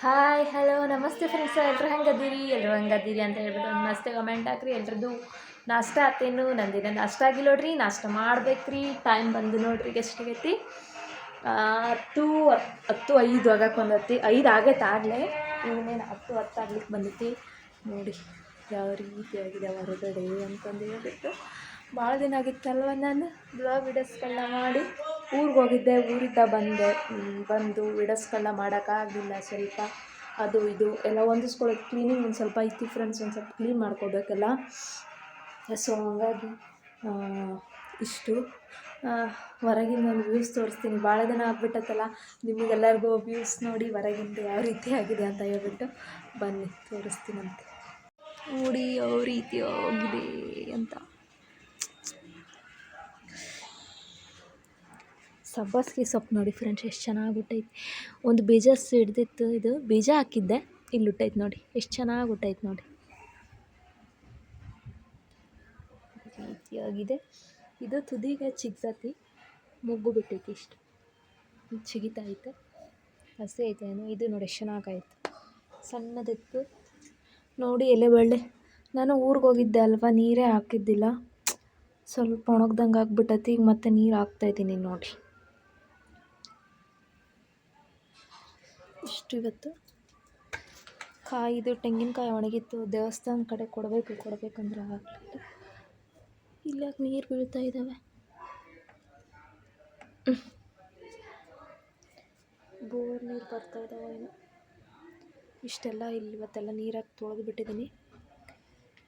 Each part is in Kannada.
ಹಾಯ್ ಹಲೋ ನಮಸ್ತೆ ಫ್ರೆಂಡ್ಸ್, ಎಲ್ಲರೂ ಹೆಂಗದೀರಿ ಅಂತ ಹೇಳ್ಬಿಟ್ಟು ಒಂದು ಮಸ್ತೆ ಕಮೆಂಟ್ ಹಾಕ್ರಿ. ಎಲ್ರದ್ದು ನಾಷ್ಟ ಆತೇನು? ನಂದಿನ ನಾಷ್ಟ ಆಗಿಲ್ಲ ನೋಡ್ರಿ, ನಾಷ್ಟ ಮಾಡ್ಬೇಕ್ರಿ. ಟೈಮ್ ಬಂದು ನೋಡ್ರಿ ಎಷ್ಟಾಗೈತಿ, 10:05 ಆಗಕ್ಕೆ ಬಂದೈತಿ. 5 ಆಗೈತೆ ಆಗಲೇ, ಇನ್ನೇನು 10:10 ಆಗ್ಲಿಕ್ಕೆ ಬಂದೈತಿ. ನೋಡಿ ಯಾವ ರೀತಿಯಾಗಿದೆ ಹೊರಗಡೆ ಅಂತಂದು ಹೇಳ್ಬಿಟ್ಟು. ಭಾಳ ದಿನ ಆಗಿತ್ತಲ್ವ ನಾನು ಬ್ಲಾಗ್ ವಿಡಿಯೋಸ್ಗಳನ್ನ ಮಾಡಿ. ಊರಿಗೆ ಹೋಗಿದ್ದೆ, ಊರಿಂದ ಬಂದು ವಿಡಿಯೋಸ್ಗಳನ್ನ ಮಾಡೋಕ್ಕಾಗಲಿಲ್ಲ. ಸ್ವಲ್ಪ ಅದು ಇದು ಎಲ್ಲ ಹೊಂದಿಸ್ಕೊಳ್ಳೋದು, ಕ್ಲೀನಿಂಗ್ ಒಂದು ಸ್ವಲ್ಪ ಇತ್ತು ಫ್ರೆಂಡ್ಸ್, ಒಂದು ಸ್ವಲ್ಪ ಕ್ಲೀನ್ ಮಾಡ್ಕೋಬೇಕಲ್ಲ. ಸೊ ಹಂಗಾಗಿ ಇಷ್ಟು ಹೊರಗಿಂದ ಒಂದು ವ್ಯೂಸ್ ತೋರಿಸ್ತೀನಿ. ಭಾಳ ದಿನ ಆಗ್ಬಿಟ್ಟತ್ತಲ್ಲ, ನಿಮಗೆಲ್ಲರಿಗೂ ವ್ಯೂಸ್ ನೋಡಿ ಹೊರಗಿಂದ ಯಾವ ರೀತಿ ಆಗಿದೆ ಅಂತ ಹೇಳ್ಬಿಟ್ಟು ಬನ್ನಿ ತೋರಿಸ್ತೀನಂತೆ. ನೋಡಿ ಯಾವ ರೀತಿ ಆಗಿದೆ ಅಂತ. ಸಬ್ಬಸ್ಗೆ ಸೊಪ್ಪು ನೋಡಿ ಫ್ರೆಂಡ್ಸ್, ಎಷ್ಟು ಚೆನ್ನಾಗಿ ಹುಟ್ಟೈತಿ. ಒಂದು ಬೀಜ ಸಿಡ್ದಿತ್ತು, ಇದು ಬೀಜ ಹಾಕಿದ್ದೆ, ಇಲ್ಲಿ ಹುಟ್ಟೈತೆ ನೋಡಿ, ಎಷ್ಟು ಚೆನ್ನಾಗಿ ಹುಟ್ಟೈತೆ ನೋಡಿ. ಈ ರೀತಿಯಾಗಿದೆ. ಇದು ತುದಿಗೆ ಚಿಗ್ಸತಿ, ಮುಗ್ಗು ಬಿಟ್ಟೈತಿ, ಇಷ್ಟು ಚಿಗಿತಾ ಐತೆ, ಹಸಿ ಐತೇನು. ಇದು ನೋಡಿ ಎಷ್ಟು ಚೆನ್ನಾಗಾಯ್ತು, ಸಣ್ಣದಿತ್ತು ನೋಡಿ. ಎಲೆ ಬಳ್ಳಿ ನಾನು ಊರಿಗೆ ಹೋಗಿದ್ದೆ ಅಲ್ವಾ, ನೀರೇ ಹಾಕಿದ್ದಿಲ್ಲ, ಸ್ವಲ್ಪ ಒಣಗ್ದಂಗೆ ಆಗ್ಬಿಟ್ಟೈತಿ. ಈಗ ಮತ್ತೆ ನೀರು ಹಾಕ್ತಾಯಿದ್ದೀನಿ ನೋಡಿ. ಇಷ್ಟು ಇವತ್ತು ಕಾಯಿದು ತೆಂಗಿನಕಾಯಿ ಒಣಗಿತ್ತು, ದೇವಸ್ಥಾನ ಕಡೆ ಕೊಡಬೇಕಂದ್ರೆ ಆಗಲಿಲ್ಲ. ಇಲ್ಲಾಕೆ ನೀರು ಬೀಳ್ತಾ ಇದ್ದಾವೆ, ಬೋರ್ ನೀರು ಬರ್ತಾ ಇದ್ದಾವೆ ಏನು. ಇಷ್ಟೆಲ್ಲ ಇಲ್ಲಿ ಇವತ್ತೆಲ್ಲ ನೀರಾಗಿ ತೊಳೆದು ಬಿಟ್ಟಿದ್ದೀನಿ.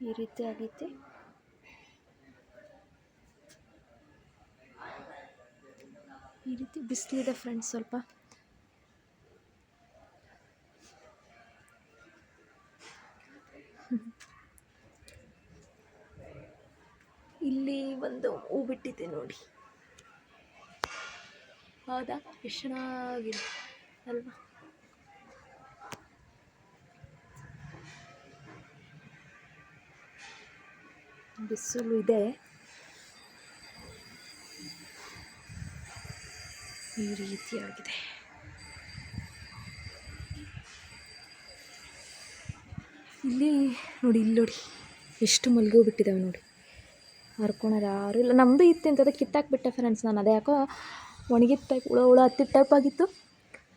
ಈ ರೀತಿ ಆಗೈತಿ. ಈ ರೀತಿ ಬಿಸಿಲಿದೆ ಫ್ರೆಂಡ್ಸ್ ಸ್ವಲ್ಪ. ಇಲ್ಲಿ ಒಂದು ಹೂ ಬಿಟ್ಟಿದೆ ನೋಡಿ, ಹೌದಾ? ಎಷ್ಟು ಚೆನ್ನಾಗಿದೆ ಅಲ್ವಾ? ಬಿಸಿಲು ಇದೆ. ಈ ರೀತಿಯಾಗಿದೆ. ಇಲ್ಲಿ ನೋಡಿ ಎಷ್ಟು ಮಲ್ಗೆ ಬಿಟ್ಟಿದ್ದಾವೆ ನೋಡಿ. ಹರ್ಕೊಳೋರು ಯಾರು ಇಲ್ಲ. ನಮ್ಮದು ಇತ್ತು ಅಂತಂದರೆ ಕಿತ್ತಾಕ್ಬಿಟ್ಟೆ ಫ್ರೆಂಡ್ಸ್ ನಾನು. ಅದೇ ಯಾಕೋ ಒಣಗಿದ ಟೈಪ್ ಹುಳ ಹತ್ತಿದ ಟೈಪ್ ಆಗಿತ್ತು,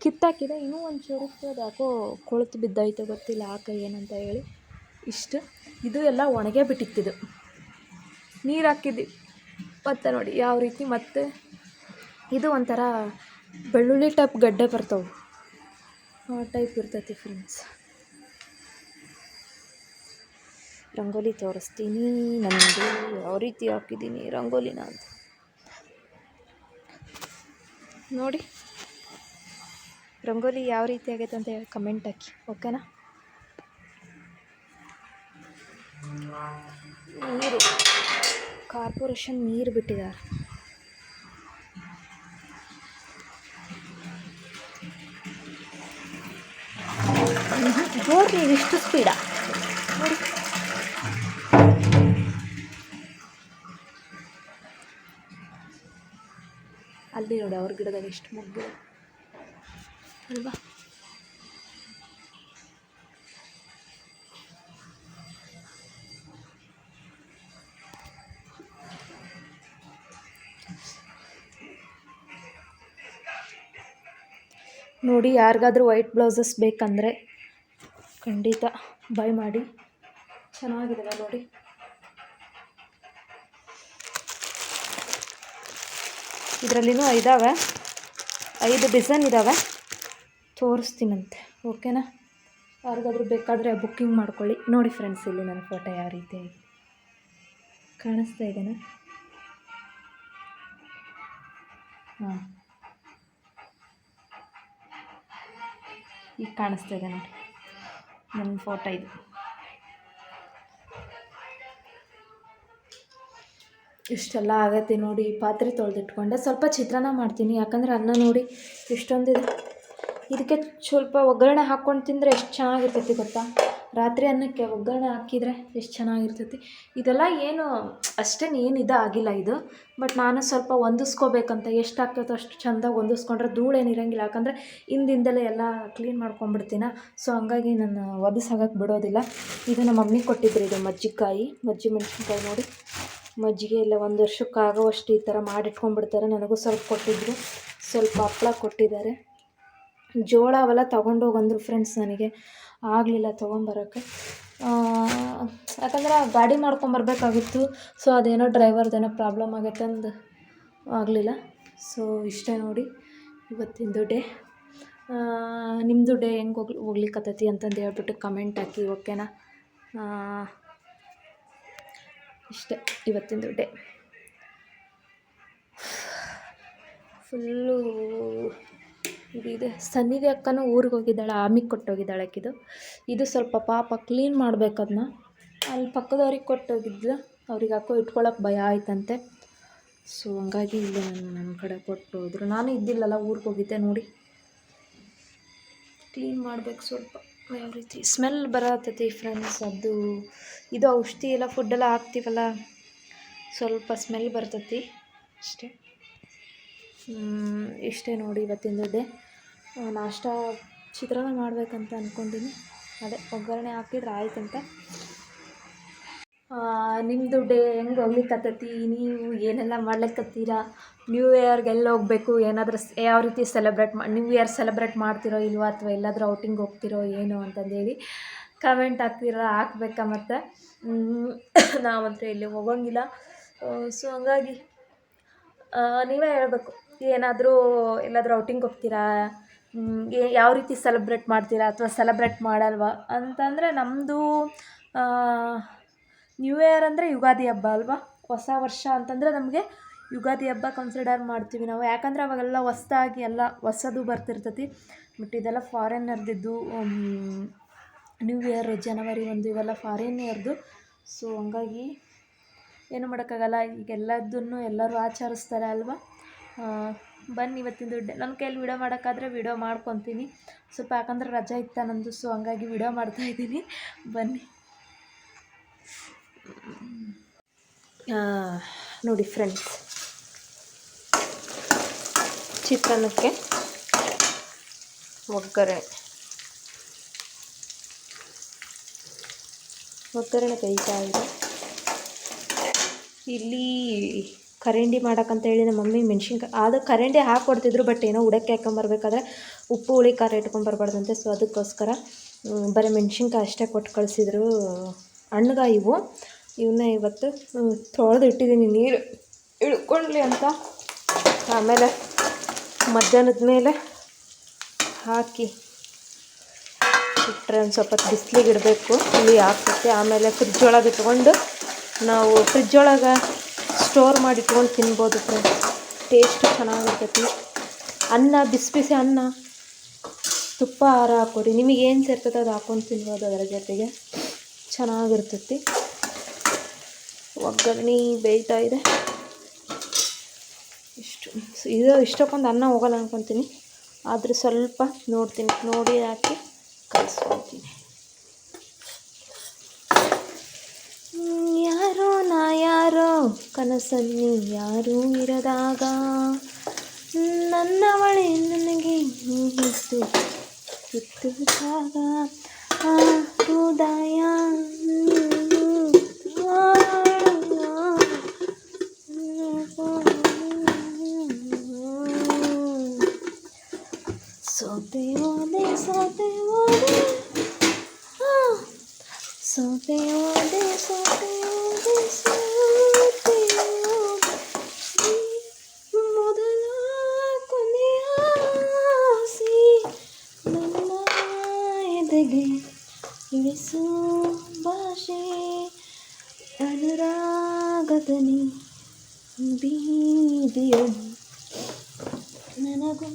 ಕಿತ್ತಾಕಿದೆ. ಇನ್ನೂ ಒಂದು ಚೂರು ಅದು ಯಾಕೋ ಕೊಳೆತು ಬಿದ್ದಾಯಿತು, ಗೊತ್ತಿಲ್ಲ ಯಾಕೆ ಏನಂತ ಹೇಳಿ. ಇಷ್ಟು ಇದು ಎಲ್ಲ ಒಣಗೇ ಬಿಟ್ಟಿತ್ತಿದ್ದು, ನೀರು ಹಾಕಿದ್ವಿ ಮತ್ತು ನೋಡಿ ಯಾವ ರೀತಿ. ಮತ್ತು ಇದು ಒಂಥರ ಬೆಳ್ಳುಳ್ಳಿ ಟೈಪ್ ಗಡ್ಡೆ ಬರ್ತಾವೆ, ಆ ಟೈಪ್ ಇರ್ತೈತಿ ಫ್ರೆಂಡ್ಸ್. ರಂಗೋಲಿ ತೋರಿಸ್ತೀನಿ ನನಗೆ ಯಾವ ರೀತಿ ಹಾಕಿದ್ದೀನಿ ರಂಗೋಲಿನ ಅಂತ ನೋಡಿ. ರಂಗೋಲಿ ಯಾವ ರೀತಿ ಆಗೈತೆ ಅಂತ ಹೇಳಿ ಕಮೆಂಟ್ ಹಾಕಿ, ಓಕೆನಾ? ನೀರು ಕಾರ್ಪೊರೇಷನ್ ನೀರು ಬಿಟ್ಟಿದ್ದಾರೆ. ಜೋರು ನೀರು, ಇಷ್ಟು ಸ್ಪೀಡ ನೋಡಿ. ಅಲ್ಲಿ ನೋಡಿ ಅವ್ರ ಗಿಡದಾಗ ಎಷ್ಟು ಮುಗ್ಗು ಅಲ್ವಾ? ನೋಡಿ, ಯಾರಿಗಾದ್ರೂ ವೈಟ್ ಬ್ಲೌಸಸ್ ಬೇಕಂದರೆ ಖಂಡಿತ ಬೈ ಮಾಡಿ, ಚೆನ್ನಾಗಿದೆ ನೋಡಿ. ಇದರಲ್ಲಿನೂ ಇದ್ದಾವೆ, 5 ಡಿಸೈನ್ ಇದ್ದಾವೆ, ತೋರಿಸ್ತೀನಂತೆ, ಓಕೆನಾ? ಯಾರಿಗಾದ್ರೂ ಬೇಕಾದರೆ ಬುಕ್ಕಿಂಗ್ ಮಾಡ್ಕೊಳ್ಳಿ. ನೋಡಿ ಫ್ರೆಂಡ್ಸ್, ಇಲ್ಲಿ ನನ್ನ ಫೋಟೋ ಯಾವ ರೀತಿ ಕಾಣಿಸ್ತಾ ಇದೆನಾ? ಹಾಂ, ಈಗ ಕಾಣಿಸ್ತಾ ಇದೆ ನೋಡಿ ನನ್ನ ಫೋಟೋ ಇದು. ಇಷ್ಟೆಲ್ಲ ಆಗೈತೆ ನೋಡಿ. ಪಾತ್ರೆ ತೊಳೆದಿಟ್ಕೊಂಡೆ, ಸ್ವಲ್ಪ ಚಿತ್ರಾನ್ನ ಮಾಡ್ತೀನಿ, ಯಾಕಂದರೆ ಅನ್ನ ನೋಡಿ ಇಷ್ಟೊಂದಿದೆ. ಇದಕ್ಕೆ ಸ್ವಲ್ಪ ಒಗ್ಗರಣೆ ಹಾಕ್ಕೊಂಡು ತಿಂದರೆ ಎಷ್ಟು ಚೆನ್ನಾಗಿರ್ತೈತಿ ಗೊತ್ತಾ? ರಾತ್ರಿ ಅನ್ನಕ್ಕೆ ಒಗ್ಗರಣೆ ಹಾಕಿದರೆ ಎಷ್ಟು ಚೆನ್ನಾಗಿರ್ತೈತಿ. ಇದೆಲ್ಲ ಏನು ಅಷ್ಟೇನು ಏನು ಆಗಿಲ್ಲ ಇದು, ಬಟ್ ನಾನು ಸ್ವಲ್ಪ ಹೊಂದಿಸ್ಕೋಬೇಕಂತ ಎಷ್ಟು ಆಗ್ತೈತೋ ಅಷ್ಟು ಚೆಂದಾಗಿ ಹೊಂದಿಸ್ಕೊಂಡ್ರೆ ಧೂಳೇನು ಇರೋಂಗಿಲ್ಲ. ಯಾಕಂದರೆ ಹಿಂದಿಂದಲೇ ಎಲ್ಲ ಕ್ಲೀನ್ ಮಾಡ್ಕೊಂಬಿಡ್ತೀನ. ಸೊ ಹಂಗಾಗಿ ನಾನು ಒದಿಸಾಗಕ್ಕೆ ಬಿಡೋದಿಲ್ಲ. ಇದು ನಮ್ಮ ಮಮ್ಮಿ ಕೊಟ್ಟಿದ್ರು, ಇದು ಮಜ್ಜಿ ಮೆಣಸಿನ್ಕಾಯಿ ನೋಡಿ. ಮಜ್ಜಿಗೆ ಎಲ್ಲ 1 ವರ್ಷಕ್ಕಾಗೋವಷ್ಟು ಈ ಥರ ಮಾಡಿಟ್ಕೊಂಡ್ಬಿಡ್ತಾರೆ. ನನಗೂ ಸ್ವಲ್ಪ ಕೊಟ್ಟಿದ್ದರು, ಸ್ವಲ್ಪ ಹಪ್ಪಳ ಕೊಟ್ಟಿದ್ದಾರೆ. ಜೋಳ ಅವೆಲ್ಲ ತೊಗೊಂಡೋಗಂದ್ರು ಫ್ರೆಂಡ್ಸ್, ನನಗೆ ಆಗಲಿಲ್ಲ ತೊಗೊಂಬರೋಕ್ಕೆ. ಯಾಕಂದ್ರೆ ಗಾಡಿ ಮಾಡ್ಕೊಂಬರ್ಬೇಕಾಗಿತ್ತು. ಸೊ ಅದೇನೋ ಡ್ರೈವರ್ದೇನೋ ಪ್ರಾಬ್ಲಮ್ ಆಗೈತೆ ಅಂದು ಆಗಲಿಲ್ಲ. ಸೊ ಇಷ್ಟೇ ನೋಡಿ ಇವತ್ತಿಂದು ಡೇ. ನಿಮ್ಮದು ಡೇ ಹೆಂಗೆ ಹೋಗ್ಲಿಕ್ಕತ್ತೈತಿ ಅಂತಂದು ಹೇಳ್ಬಿಟ್ಟು ಕಮೆಂಟ್ ಹಾಕಿ, ಓಕೆನಾ? ಇಷ್ಟೇ ಇವತ್ತಿಂದು ಡೇ. ಫುಲ್ಲು ಇದಿದೆ. ಸನ್ನಿಧಿ ಅಕ್ಕನೂ ಊರಿಗೆ ಹೋಗಿದ್ದಾಳೆ, ಆಮಿಗೆ ಕೊಟ್ಟೋಗಿದ್ದಾಳೆ ಆಕಿದು. ಇದು ಸ್ವಲ್ಪ ಪಾಪ ಕ್ಲೀನ್ ಮಾಡ್ಬೇಕು. ಅದನ್ನ ಅಲ್ಲಿ ಪಕ್ಕದವ್ರಿಗೆ ಕೊಟ್ಟೋಗಿದ್ಲು. ಅವ್ರಿಗೆ ಯಾಕೋ ಇಟ್ಕೊಳಕ್ಕೆ ಭಯ ಆಯ್ತಂತೆ. ಸೊ ಹಂಗಾಗಿ ಇಲ್ಲಿ ನನ್ನ ಕಡೆ ಕೊಟ್ಟು ಹೋದ್ರು. ನಾನು ಇದ್ದಿಲ್ಲಲ್ಲ, ಊರಿಗೆ ಹೋಗಿದ್ದೆ ನೋಡಿ. ಕ್ಲೀನ್ ಮಾಡ್ಬೇಕು ಸ್ವಲ್ಪ. ಯಾವ ರೀತಿ ಸ್ಮೆಲ್ ಬರತ್ತೈತಿ ಫ್ರೆಂಡ್ಸ್, ಇದು ಔಷಧಿ ಎಲ್ಲ ಫುಡ್ಡೆಲ್ಲ ಹಾಕ್ತೀವಲ್ಲ, ಸ್ವಲ್ಪ ಸ್ಮೆಲ್ ಬರ್ತೈತಿ ಅಷ್ಟೇ. ಇಷ್ಟೇ ನೋಡಿ ಇವತ್ತಿಂದು ಡೇ. ನಾಷ್ಟ ಚಿತ್ರಾನ್ನ ಮಾಡ್ಬೇಕಂತ ಅಂದ್ಕೊಂಡಿನಿ. ಅದೇ ಒಗ್ಗರಣೆ ಹಾಕಿದ್ರೆ ಆಯ್ತಂತ. ನಿಮ್ಮದು ಡೇ ಹೆಂಗೆ ಹೋಗ್ಲಿಕ್ಕತ್ತೈತಿ? ನೀವು ಏನೆಲ್ಲ ಮಾಡ್ಲಿಕ್ಕತ್ತೀರಾ? ನ್ಯೂ ಇಯರ್ಗೆಲ್ಲ ಹೋಗಬೇಕು, ಏನಾದರೂ ಯಾವ ರೀತಿ ನ್ಯೂ ಇಯರ್ ಸೆಲೆಬ್ರೇಟ್ ಮಾಡ್ತಿರೋ ಇಲ್ವಾ, ಅಥವಾ ಎಲ್ಲಾದರೂ ಔಟಿಂಗ್ ಹೋಗ್ತಿರೋ ಏನು ಅಂತಂದೇಳಿ ಕಮೆಂಟ್ ಹಾಕ್ಬೇಕಾ. ಮತ್ತು ನಾವಂತೂ ಎಲ್ಲಿ ಹೋಗೋಂಗಿಲ್ಲ. ಸೊ ಹಂಗಾಗಿ ನೀವೇ ಹೇಳ್ಬೇಕು, ಎಲ್ಲಾದರೂ ಔಟಿಂಗ್ ಹೋಗ್ತೀರಾ, ಯಾವ ರೀತಿ ಸೆಲೆಬ್ರೇಟ್ ಮಾಡ್ತೀರಾ ಅಥವಾ ಸೆಲೆಬ್ರೇಟ್ ಮಾಡಲ್ವಾ ಅಂತಂದರೆ, ನಮ್ಮದು ನ್ಯೂ ಇಯರ್ ಅಂದರೆ ಯುಗಾದಿ ಹಬ್ಬ ಅಲ್ವಾ. ಹೊಸ ವರ್ಷ ಅಂತಂದರೆ ನಮಗೆ ಯುಗಾದಿ ಹಬ್ಬ ಕನ್ಸಿಡರ್ ಮಾಡ್ತೀವಿ ನಾವು. ಯಾಕಂದರೆ ಅವಾಗೆಲ್ಲ ಹೊಸ್ದಾಗಿ ಎಲ್ಲ ಹೊಸದು ಬರ್ತಿರ್ತೈತಿ. ಬಟ್ ಇದೆಲ್ಲ ಫಾರಿನರ್ದಿದ್ದು. ನ್ಯೂ ಇಯರ್ ಜನವರಿ 1 ಇವೆಲ್ಲ ಫಾರಿನಿಯರ್ದು. ಸೊ ಹಂಗಾಗಿ ಏನು ಮಾಡೋಕ್ಕಾಗಲ್ಲ. ಈಗ ಎಲ್ಲರೂ ಆಚರಿಸ್ತಾರೆ ಅಲ್ವಾ. ಬನ್ನಿ ಇವತ್ತಿಂದು ನನ್ನ ಕೈಯಲ್ಲಿ ವಿಡಿಯೋ ಮಾಡೋಕ್ಕಾದ್ರೆ ವಿಡಿಯೋ ಮಾಡ್ಕೊತೀನಿ ಸ್ವಲ್ಪ, ಯಾಕಂದ್ರೆ ರಜೆ ಇತ್ತ ನಂದು. ಸೊ ಹಂಗಾಗಿ ವಿಡಿಯೋ ಮಾಡ್ತಾಯಿದ್ದೀನಿ, ಬನ್ನಿ. ನೋಡಿ ಫ್ರೆಂಡ್ಸ್, ಚಿತ್ರಾನ್ನಕ್ಕೆ ಒಗ್ಗರಣೆ ಬೇಯ್ತಾ ಇದೆ. ಇಲ್ಲಿ ಕರಂಡಿ ಮಾಡೋಕ್ಕಂತೇಳಿ ನಮ್ಮ ಮಮ್ಮಿ ಮೆಣ್ಸಿನ್ಕಾಯಿ ಅದು ಕರಂಡಿ ಹಾಕ್ಕೊಡ್ತಿದ್ರು. ಬಟ್ ಏನೋ ಉಡಕ್ಕೆ ಹಾಕೊಂಬರ್ಬೇಕಾದ್ರೆ ಉಪ್ಪು ಹುಳಿ ಖಾರ ಇಟ್ಕೊಂಬರ್ಬಾರ್ದಂತೆ. ಸೊ ಅದಕ್ಕೋಸ್ಕರ ಬರೀ ಮೆಣ್ಸಿನ್ಕಾಯಿ ಅಷ್ಟೇ ಕೊಟ್ಟು ಕಳಿಸಿದ್ರು. ಹಣ್ಣುಗಾಯಿ ಇವನ್ನ ಇವತ್ತು ತೊಳೆದು ಇಟ್ಟಿದ್ದೀನಿ, ನೀರು ಇಳ್ಕೊಳ್ಳಿ ಅಂತ. ಆಮೇಲೆ ಮಧ್ಯಾಹ್ನದ ಮೇಲೆ ಹಾಕಿ ಇಟ್ಟರೆ ಒಂದು ಸ್ವಲ್ಪ ಬಿಸಿಲಿಗೆ ಇಡಬೇಕು, ಹುಳಿ ಹಾಕ್ತೈತೆ. ಆಮೇಲೆ ಫ್ರಿಜ್ ಒಳಗೆ ಇಟ್ಕೊಂಡು ನಾವು ಫ್ರಿಜ್ ಒಳಗೆ ಸ್ಟೋರ್ ಮಾಡಿ ಇಟ್ಕೊಂಡು ತಿನ್ಬೋದು ಫ್ರೆಂಡ್ಸ್. ಟೇಸ್ಟ್ ಚೆನ್ನಾಗಿರ್ತೈತಿ. ಅನ್ನ ಬಿಸಿ ಅನ್ನ, ತುಪ್ಪ ಹಾಕೋರಿ, ನಿಮಗೆ ಏನು ಸೇರ್ತದೆ ಅದು ಹಾಕ್ಕೊಂಡು ತಿನ್ಬೋದು. ಅದರ ಜೊತೆಗೆ ಚೆನ್ನಾಗಿರ್ತೈತಿ. ಒಗ್ಗರಣೆ ಬೇಯ್ತಾ ಇದೆ. ಇಷ್ಟಕ್ಕೊಂದು ಅನ್ನ ಹೋಗಲ್ಲ ಅಂದ್ಕೊತೀನಿ, ಆದರೆ ಸ್ವಲ್ಪ ನೋಡಿ ಹಾಕಿ ಕಲಿಸ್ಕೊತೀನಿ. ಯಾರೋ ಕನಸಲ್ಲಿ ಯಾರೂ ಇರದಾಗ ನನ್ನವಳೆ ನನಗೆ ಇತ್ತು ಜಾಗ ಹೃದಯ ಸೋತೆ ಹೋದೆ ಮೊದಲ ಕೊನೆಯ ಆಸೆ ನನ್ನ ಎದೆಗೆ ಇಳಿಸು ಭಾಷೆ ಅನುರಾಗದನಿ ಬೀದಿಯೊಳು ನನಗೂ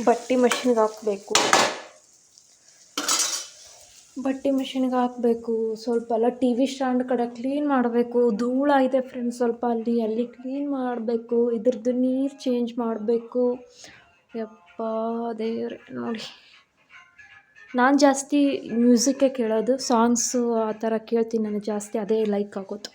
ಬಟ್ಟೆ ಮಷಿನ್ಗೆ ಹಾಕಬೇಕು. ಬಟ್ಟೆ ಮಿಷಿನ್ಗೆ ಹಾಕಬೇಕು, ಸ್ವಲ್ಪ ಎಲ್ಲ ಟಿ ವಿ ಸ್ಟ್ಯಾಂಡ್ ಕಡೆ ಕ್ಲೀನ್ ಮಾಡಬೇಕು, ಧೂಳಾಗಿದೆ ಫ್ರೆಂಡ್ಸ್ ಸ್ವಲ್ಪ ಅಲ್ಲಿ ಕ್ಲೀನ್ ಮಾಡಬೇಕು, ಇದ್ರದ್ದು ನೀರು ಚೇಂಜ್ ಮಾಡಬೇಕು. ಯಪ್ಪ ದೇವ್ರೆ ನೋಡಿ, ನಾನು ಜಾಸ್ತಿ ಮ್ಯೂಸಿಕ್ಕೇ ಕೇಳೋದು, ಸಾಂಗ್ಸು ಆ ಥರ ಕೇಳ್ತೀನಿ, ನನಗೆ ಜಾಸ್ತಿ ಅದೇ ಲೈಕ್ ಆಗೋದು.